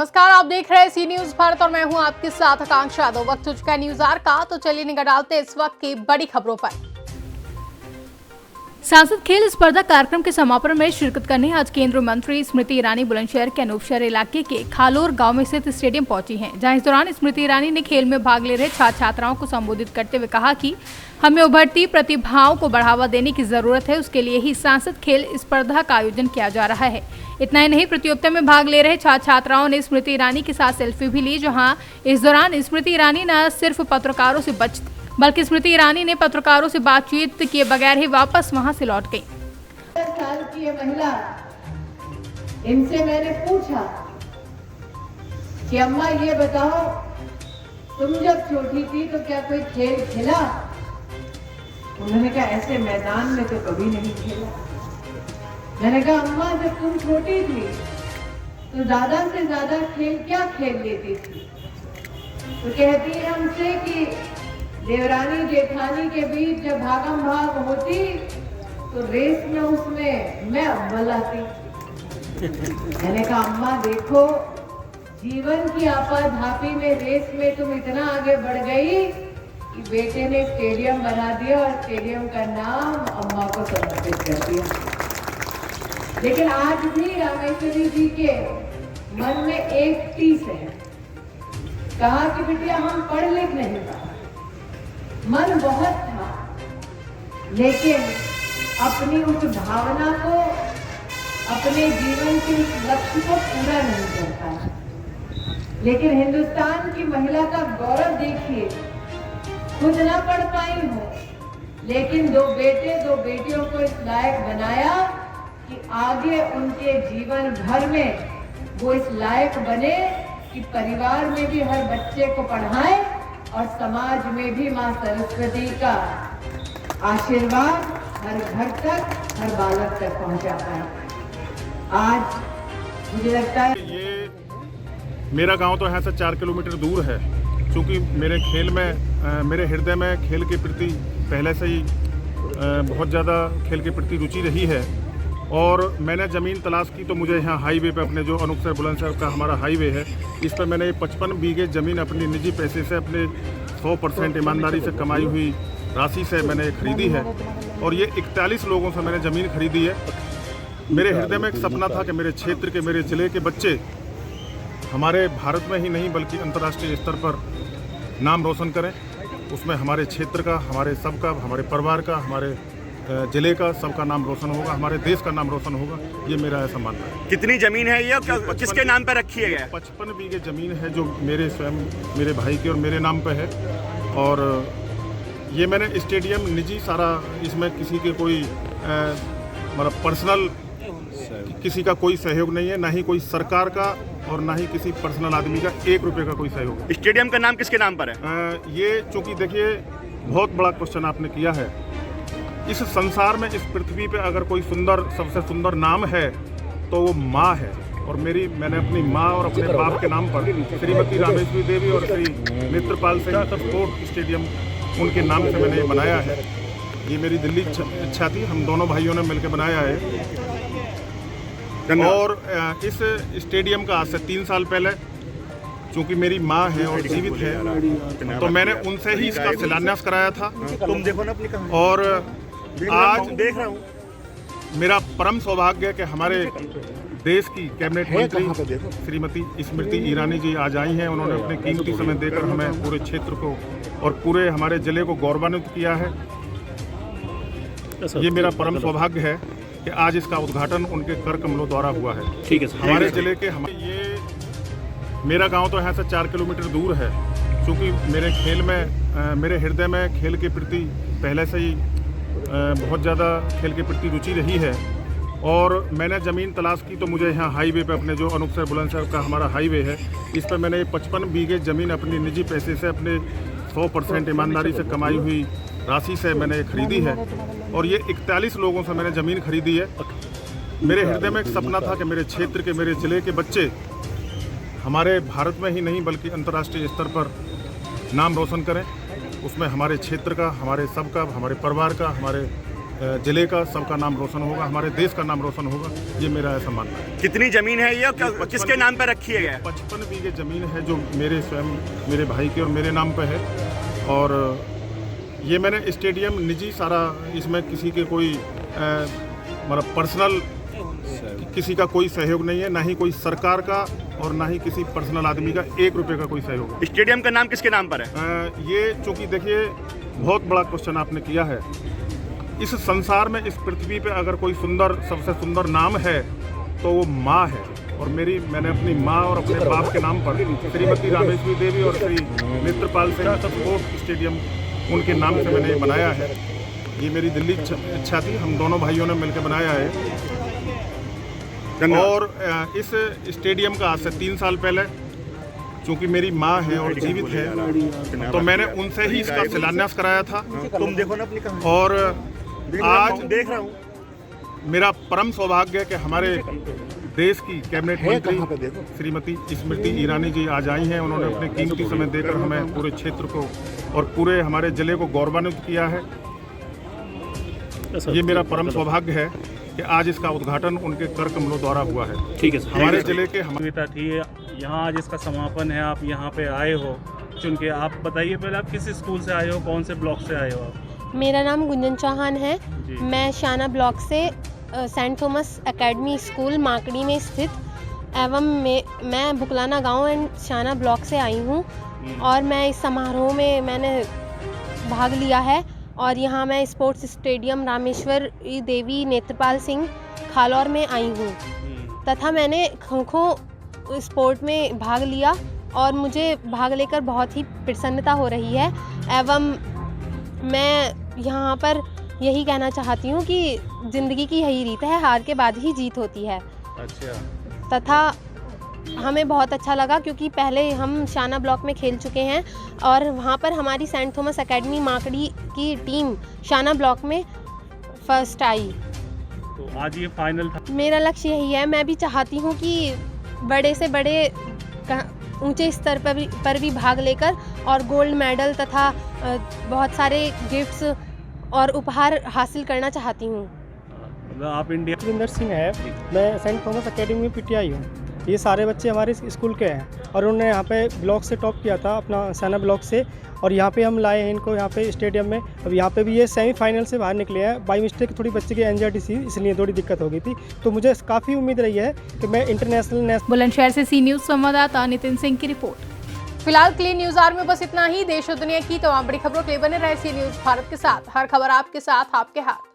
नमस्कार, आप देख रहे हैं सी न्यूज भारत और मैं हूं आपके साथ आकांक्षा। दो वक्त हो चुका है न्यूज आवर का, तो चलिए निगाह डालते हैं इस वक्त की बड़ी खबरों पर। सांसद खेल स्पर्धा कार्यक्रम के समापन में शिरकत करने आज केंद्रीय मंत्री स्मृति ईरानी बुलंदशहर के अनूपशहर इलाके के खालोर गांव में स्थित स्टेडियम पहुंची हैं, जहां इस दौरान स्मृति ईरानी ने खेल में भाग ले रहे छात्र छात्राओं को संबोधित करते हुए कहा कि हमें उभरती प्रतिभाओं को बढ़ावा देने की जरूरत है। उसके लिए ही सांसद खेल स्पर्धा का आयोजन किया जा रहा है। इतना ही नहीं, प्रतियोगिता में भाग ले रहे छात्र छात्राओं ने स्मृति ईरानी के साथ सेल्फी भी ली, जहां इस दौरान स्मृति ईरानी न सिर्फ पत्रकारों से बल्कि स्मृति ईरानी ने पत्रकारों से बातचीत किए बगैर ही वापस वहां से लौट गई। साल की ये महिला, इनसे मैंने पूछा कि अम्मा ये बताओ, तुम जब छोटी थी तो क्या कोई खेल खेला? उन्होंने कहा ऐसे मैदान में तो कभी नहीं खेला। मैंने कहा अम्मा जब तुम छोटी थी तो ज्यादा से ज्यादा खेल क्या खेल लेती थी? तो कहती है हमसे कि देवरानी जेठानी के बीच जब भागम भाग होती तो रेस में उसमें मैं अव्वल आती। मैंने कहा अम्मा देखो, जीवन की आपाधापी में रेस में तुम इतना आगे बढ़ गई कि बेटे ने स्टेडियम बना दिया और स्टेडियम का नाम अम्मा को समर्पित कर दिया। लेकिन आज भी रामेश्वरी जी के मन में एक टीस है। कहा कि बिटिया हम पढ़ लिख नहीं पाए, मन बहुत था, लेकिन अपनी उस भावना को, अपने जीवन के उस लक्ष्य को पूरा नहीं कर पाया। लेकिन हिंदुस्तान की महिला का गौरव देखिए, खुद ना पढ़ पाई हो, लेकिन दो बेटे दो बेटियों को इस लायक बनाया कि आगे उनके जीवन भर में वो इस लायक बने कि परिवार में भी हर बच्चे को पढ़ाएं और समाज में भी मां सरस्वती का आशीर्वाद हर घर तक, हर बालक तक पहुंचा पाए। आज मुझे लगता है ये मेरा गांव तो यहाँ से 4 किलोमीटर दूर है। क्योंकि मेरे खेल में, मेरे हृदय में खेल के प्रति पहले से ही बहुत ज़्यादा खेल के प्रति रुचि रही है। और मैंने ज़मीन तलाश की तो मुझे यहाँ हाईवे पे, अपने जो अनूपशहर बुलंदशहर का हमारा हाईवे है, इस पर मैंने 55 बीघे ज़मीन अपनी निजी पैसे से, अपने 100% ईमानदारी से कमाई हुई राशि से मैंने खरीदी है। और ये 41 लोगों से मैंने ज़मीन खरीदी है। मेरे हृदय में एक सपना था कि मेरे क्षेत्र के, मेरे ज़िले के बच्चे हमारे भारत में ही नहीं बल्कि अंतर्राष्ट्रीय स्तर पर नाम रोशन करें। उसमें हमारे क्षेत्र का, हमारे सबका, हमारे परिवार का, हमारे ज़िले का, सबका नाम रोशन होगा, हमारे देश का नाम रोशन होगा। ये मेरा ऐसा मानना है। कितनी ज़मीन है ये, किसके नाम पर रखी है? 55 बीघे ज़मीन है जो मेरे स्वयं, मेरे भाई के और मेरे नाम पे है। और ये मैंने स्टेडियम निजी सारा, इसमें किसी के कोई मतलब पर्सनल किसी का कोई सहयोग नहीं है, ना ही कोई सरकार का और ना ही किसी पर्सनल आदमी का 1 रुपये का कोई सहयोग। स्टेडियम का नाम किसके नाम पर है? ये चूँकि देखिए बहुत बड़ा क्वेश्चन आपने किया है। इस संसार में, इस पृथ्वी पे अगर कोई सुंदर, सबसे सुंदर नाम है तो वो माँ है। और मैंने अपनी माँ और अपने बाप के नाम पर श्रीमती रामेश्वरी देवी और श्री नेत्रपाल सिंह स्पोर्ट स्टेडियम, उनके नाम से मैंने ये बनाया है। ये मेरी दिल्ली इच्छा थी, हम दोनों भाइयों ने मिलकर बनाया है। और इस स्टेडियम का आज से 3 साल पहले, चूँकि मेरी माँ है और जीवित है, तो मैंने उनसे ही इसका शिलान्यास कराया था। तुम देखो ना अपनी। और आज देख रहा हूँ, मेरा परम सौभाग्य है कि हमारे देश की कैबिनेट मंत्री श्रीमती स्मृति ईरानी जी आज आई हैं। उन्होंने अपने कीमती समय देकर हमें, पूरे क्षेत्र को और पूरे हमारे जिले को गौरवान्वित किया है। ये मेरा परम सौभाग्य है कि आज इसका उद्घाटन उनके कर कमलों द्वारा हुआ है। ठीक है सर। हमारे जिले के, ये मेरा गांव तो यहाँ से 4 किलोमीटर दूर है। क्योंकि मेरे खेल में, मेरे हृदय में खेल के प्रति पहले से ही बहुत ज़्यादा खेल के प्रति रुचि रही है। और मैंने ज़मीन तलाश की तो मुझे यहाँ हाईवे पे, अपने जो अनूपशहर बुलंदशहर का हमारा हाईवे है, इस पर मैंने 55 बीघे ज़मीन अपनी निजी पैसे से, अपने 100% ईमानदारी से कमाई हुई राशि से मैंने खरीदी है। और ये 41 लोगों से मैंने ज़मीन खरीदी है। मेरे हृदय में एक सपना था कि मेरे क्षेत्र के, मेरे ज़िले के बच्चे हमारे भारत में ही नहीं बल्कि अंतर्राष्ट्रीय स्तर पर नाम रोशन करें। उसमें हमारे क्षेत्र का, हमारे सबका, हमारे परिवार का, हमारे जिले का सबका नाम रोशन होगा, हमारे देश का नाम रोशन होगा, ये मेरा ऐसा मानना है। कितनी जमीन है ये और किसके नाम पर रखी है? 55 बीघे ज़मीन है जो मेरे स्वयं मेरे भाई के और मेरे नाम पे है। और ये मैंने स्टेडियम निजी सारा, इसमें किसी के कोई मतलब पर्सनल किसी का कोई सहयोग नहीं है, ना ही कोई सरकार का और ना ही किसी पर्सनल आदमी का 1 रुपये का कोई सहयोग है। स्टेडियम का नाम किसके नाम पर है? ये चूँकि देखिए बहुत बड़ा क्वेश्चन आपने किया है। इस संसार में, इस पृथ्वी पे अगर कोई सुंदर, सबसे सुंदर नाम है तो वो माँ है। और मैंने अपनी माँ और अपने बाप के नाम पर श्रीमती रामेश्वरी देवी और श्री नेत्रपाल सिंह स्पोर्ट्स स्टेडियम उनके नाम से मैंने बनाया है। ये मेरी दिल्ली इच्छा थी, हम दोनों भाइयों ने मिलकर बनाया है। और इस स्टेडियम का आज से 3 साल पहले, चूँकि मेरी माँ है और जीवित है, तो मैंने उनसे ही इसका शिलान्यास कराया था। तुम देखो ना अपनी कहानी। और आज देख रहा हूँ मेरा परम सौभाग्य है कि हमारे देश की कैबिनेट मंत्री श्रीमती स्मृति ईरानी जी आज आई हैं। उन्होंने अपने कीमती समय देकर हमें पूरे क्षेत्र को और पूरे हमारे जिले को गौरवान्वित किया है। ये मेरा परम सौभाग्य है कि आज इसका उद्घाटन उनके कर कमलों द्वारा हुआ है। ठीक है सर। हमारे जिले के सुविधा थी यहाँ, आज इसका समापन है, आप यहाँ पे आए हो चुन के। आप बताइए पहले, आप किस स्कूल से आए हो, कौन से ब्लॉक से आए हो आप? मेरा नाम गुंजन चौहान है। जी। मैं शाना ब्लॉक से सेंट थॉमस एकेडमी स्कूल माकड़ी में स्थित एवं मैं बुकलाना गांव एंड शाना ब्लॉक से आई हूँ। और मैं इस समारोह में मैंने भाग लिया है। और यहाँ मैं स्पोर्ट्स स्टेडियम रामेश्वरी देवी नेत्रपाल सिंह खालौर में आई हूँ तथा मैंने खो-खो स्पोर्ट में भाग लिया और मुझे भाग लेकर बहुत ही प्रसन्नता हो रही है। एवं मैं यहाँ पर यही कहना चाहती हूँ कि ज़िंदगी की यही रीत है, हार के बाद ही जीत होती है। अच्छा। तथा हमें बहुत अच्छा लगा क्योंकि पहले हम शाना ब्लॉक में खेल चुके हैं और वहाँ पर हमारी सेंट थॉमस एकेडमी माकड़ी की टीम शाना ब्लॉक में फर्स्ट आई। तो आज ये फाइनल था। मेरा लक्ष्य यही है, मैं भी चाहती हूँ कि बड़े से बड़े ऊंचे स्तर पर भी भाग लेकर और गोल्ड मेडल तथा बहुत सारे गिफ्ट्स और उपहार हासिल करना चाहती हूँ। मतलब आप इंडिया सुरेंद्र सिंह है, मैं सेंट थॉमस एकेडमी में पीटीआई हूँ। ये सारे बच्चे हमारे स्कूल के हैं और उन्होंने यहाँ पे ब्लॉक से टॉप किया था, अपना शाना ब्लॉक से। और यहाँ पे हम लाए हैं इनको यहाँ पे स्टेडियम में। अब यहाँ पे भी ये सेमीफाइनल से बाहर निकले हैं। बाई मिस्टेक थोड़ी बच्चे की एंजाइटी थी, इसलिए थोड़ी दिक्कत हो गई थी। तो मुझे काफ़ी उम्मीद रही है कि मैं इंटरनेशनल बुलंदशहर से सी न्यूज़ संवाददाता नितिन सिंह की रिपोर्ट। फिलहाल के लिए न्यूज़ आवर में बस इतना ही। देश और दुनिया की तमाम बड़ी खबरों के लिए बने रहे सी न्यूज़ भारत के साथ। हर खबर आपके साथ, आपके हाथ।